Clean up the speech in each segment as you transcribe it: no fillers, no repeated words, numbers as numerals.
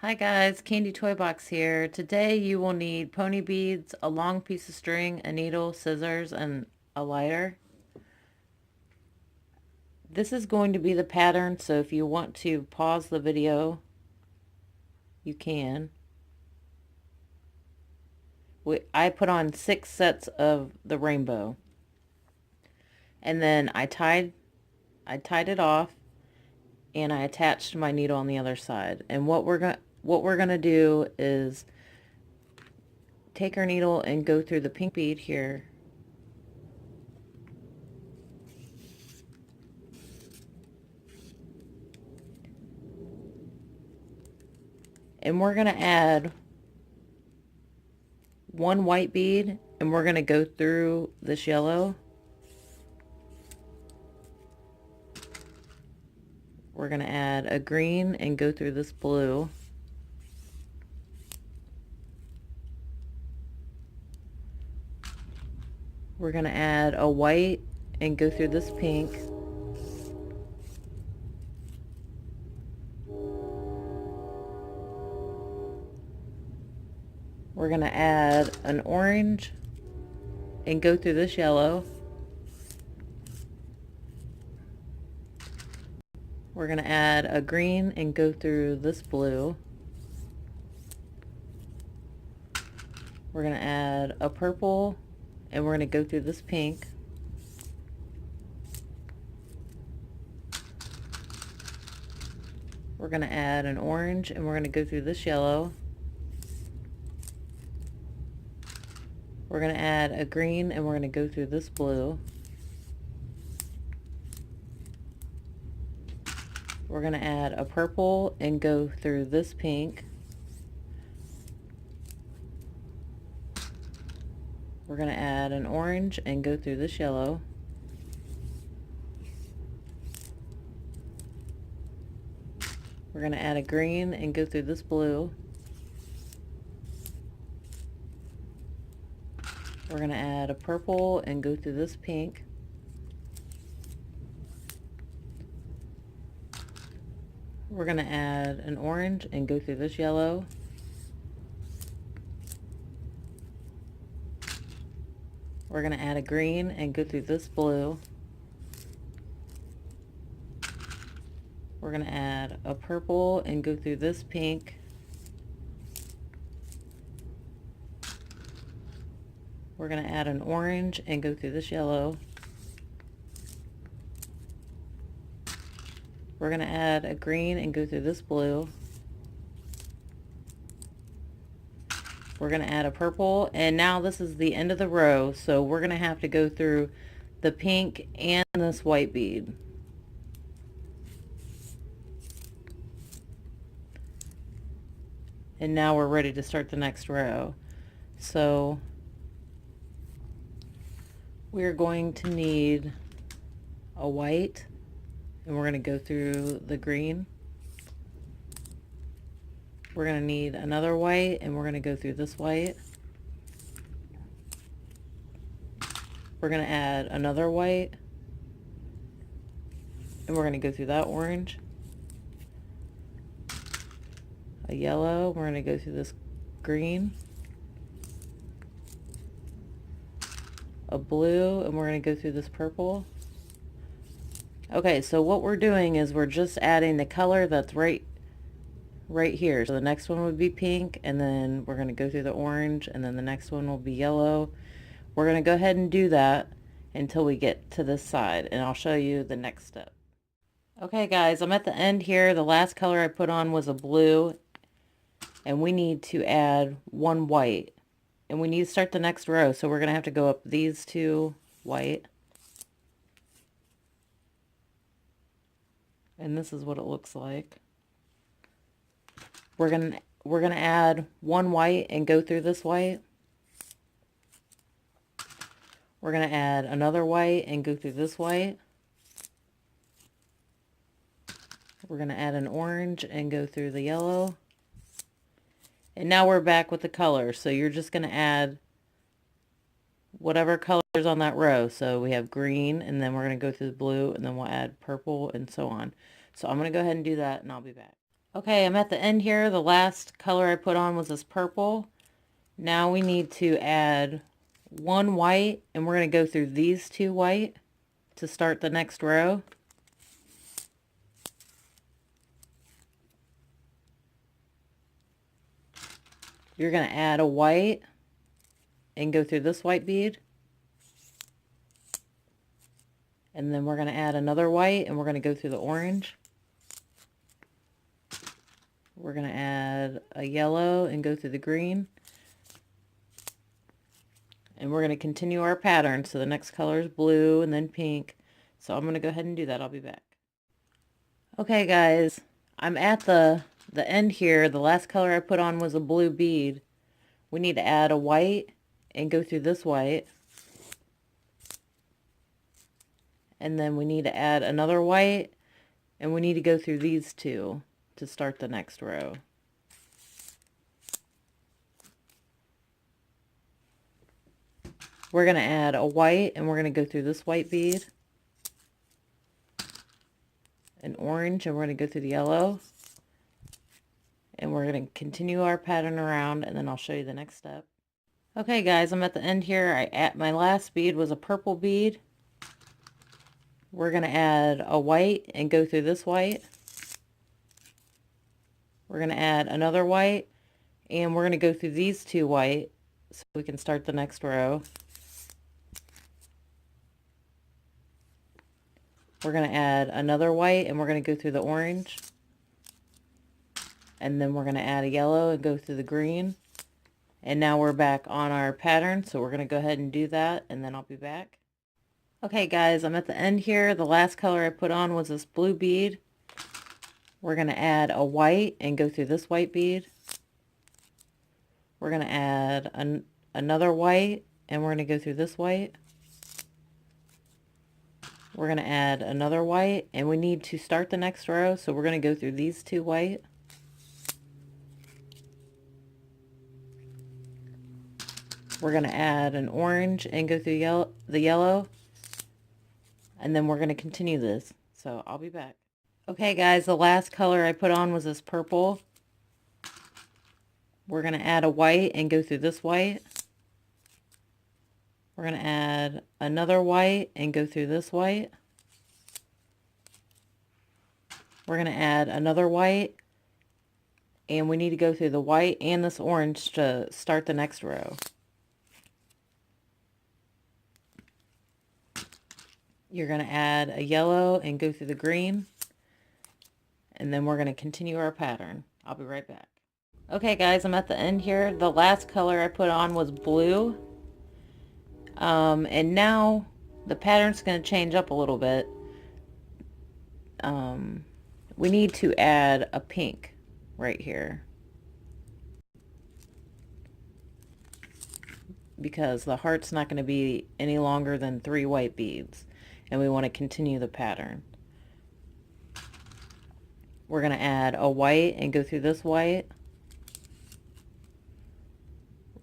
Hi guys, Candy Toy Box here. Today you will need pony beads, a long piece of string, a needle, scissors, and a lighter. This is going to be the pattern, so if you want to pause the video, you can. I put on 6 sets of the rainbow. And then I tied it off and I attached my needle on the other side. And what we're going to do is take our needle and go through the pink bead here. And we're going to add one white bead, and we're going to go through this yellow. We're going to add a green and go through this blue. We're going to add a white and go through this pink. We're going to add an orange and go through this yellow. We're going to add a green and go through this blue. We're going to add a purple and we're going to go through this pink. We're going to add an orange and we're going to go through this yellow. We're going to add a green and we're going to go through this blue. We're going to add a purple and go through this pink. We're going to add an orange and go through this yellow. We're going to add a green and go through this blue. We're going to add a purple and go through this pink. We're going to add an orange and go through this yellow. We're going to add a green and go through this blue. We're going to add a purple and go through this pink. We're going to add an orange and go through this yellow. We're going to add a green and go through this blue. We're going to add a purple, and now this is the end of the row, so we're going to have to go through the pink and this white bead. And now we're ready to start the next row. So we're going to need a white, and we're going to go through the green. We're going to need another white, and we're going to go through this white. We're going to add another white, and we're going to go through that orange. A yellow, we're going to go through this green. A blue, and we're going to go through this purple. Okay, so what we're doing is we're just adding the color that's right here. So the next one would be pink, and then we're going to go through the orange, and then the next one will be yellow. We're going to go ahead and do that until we get to this side, and I'll show you the next step. Okay guys, I'm at the end here. The last color I put on was a blue, and we need to add one white, and we need to start the next row, so we're going to have to go up these two white, and this is what it looks like. We're gonna add one white and go through this white. We're gonna add another white and go through this white. We're gonna add an orange and go through the yellow. And now we're back with the color. So you're just gonna add whatever colors on that row. So we have green, and then we're gonna go through the blue, and then we'll add purple, and so on. So I'm gonna go ahead and do that, and I'll be back. Okay, I'm at the end here. The last color I put on was this purple. Now we need to add one white, and we're going to go through these two white to start the next row. You're going to add a white and go through this white bead. And then we're going to add another white, and we're going to go through the orange. We're going to add a yellow and go through the green. And we're going to continue our pattern. So the next color is blue and then pink. So I'm going to go ahead and do that. I'll be back. Okay, guys, I'm at the end here. The last color I put on was a blue bead. We need to add a white and go through this white. And then we need to add another white, and we need to go through these two to start the next row. We're going to add a white, and we're going to go through this white bead, an orange, and we're going to go through the yellow, and we're going to continue our pattern around, and then I'll show you the next step. Okay, guys, I'm at the end here. My last bead was a purple bead. We're going to add a white and go through this white. We're going to add another white, and we're going to go through these two white so we can start the next row. We're going to add another white, and we're going to go through the orange. And then we're going to add a yellow and go through the green. And now we're back on our pattern, so we're going to go ahead and do that, and then I'll be back. Okay, guys, I'm at the end here. The last color I put on was this blue bead. We're going to add a white and go through this white bead. We're going to add another white, and we're going to go through this white. We're going to add another white, and we need to start the next row, so we're going to go through these two white. We're going to add an orange and go through the yellow, and then we're going to continue this. So I'll be back. Okay, guys, the last color I put on was this purple. We're going to add a white and go through this white. We're going to add another white and go through this white. We're going to add another white, and we need to go through the white and this orange to start the next row. You're going to add a yellow and go through the green, and then we're going to continue our pattern. I'll be right back. Okay, guys, I'm at the end here. The last color I put on was blue. And now the pattern's going to change up a little bit. We need to add a pink right here, because the heart's not going to be any longer than 3 white beads, and we want to continue the pattern. We're going to add a white and go through this white.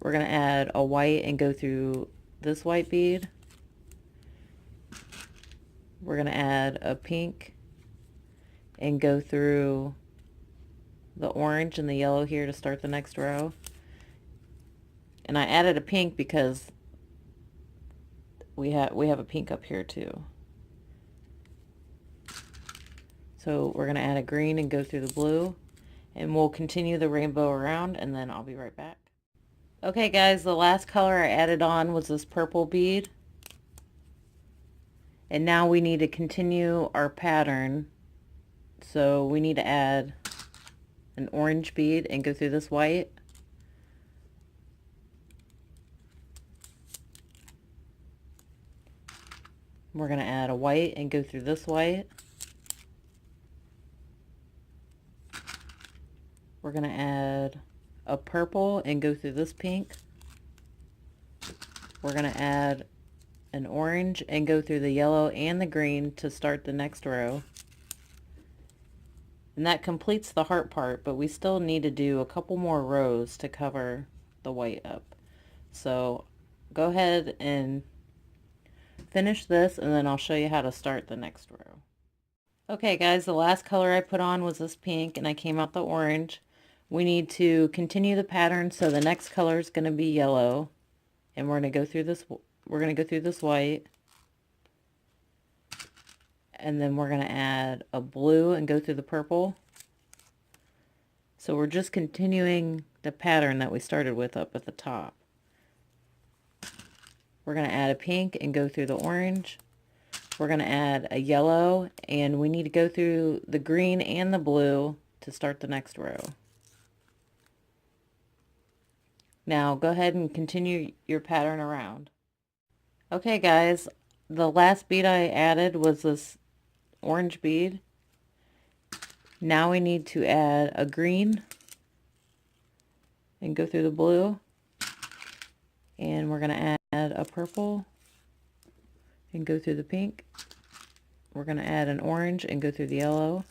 We're going to add a white and go through this white bead. We're going to add a pink and go through the orange and the yellow here to start the next row. And I added a pink because we have a pink up here too. So we're going to add a green and go through the blue, and we'll continue the rainbow around, and then I'll be right back. Okay, guys, the last color I added on was this purple bead. And now we need to continue our pattern. So we need to add an orange bead and go through this white. We're going to add a white and go through this white. We're going to add a purple and go through this pink. We're going to add an orange and go through the yellow and the green to start the next row. And that completes the heart part, but we still need to do a couple more rows to cover the white up. So go ahead and finish this, and then I'll show you how to start the next row. Okay guys, the last color I put on was this pink and I came out the orange. We need to continue the pattern, so the next color is going to be yellow, and we're going to go through this white, and then we're going to add a blue and go through the purple. So we're just continuing the pattern that we started with up at the top. We're going to add a pink and go through the orange. We're going to add a yellow, and we need to go through the green and the blue to start the next row. Now go ahead and continue your pattern around. Okay guys, the last bead I added was this orange bead. Now we need to add a green and go through the blue, and we're going to add a purple and go through the pink. We're going to add an orange and go through the yellow.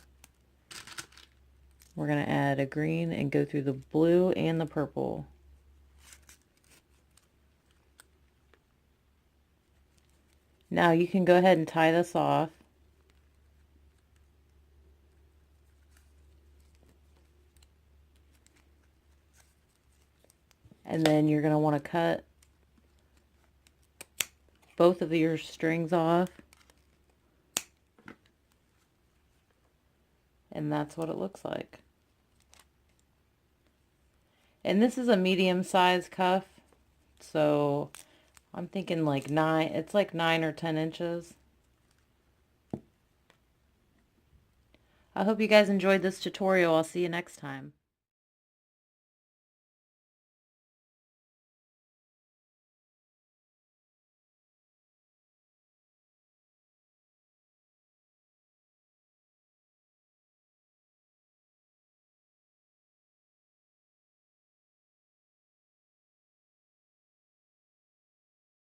We're going to add a green and go through the blue and the purple. Now you can go ahead and tie this off. And then you're going to want to cut both of your strings off. And that's what it looks like. And this is a medium size cuff, so I'm thinking like 9, it's like 9 or 10 inches. I hope you guys enjoyed this tutorial. I'll see you next time.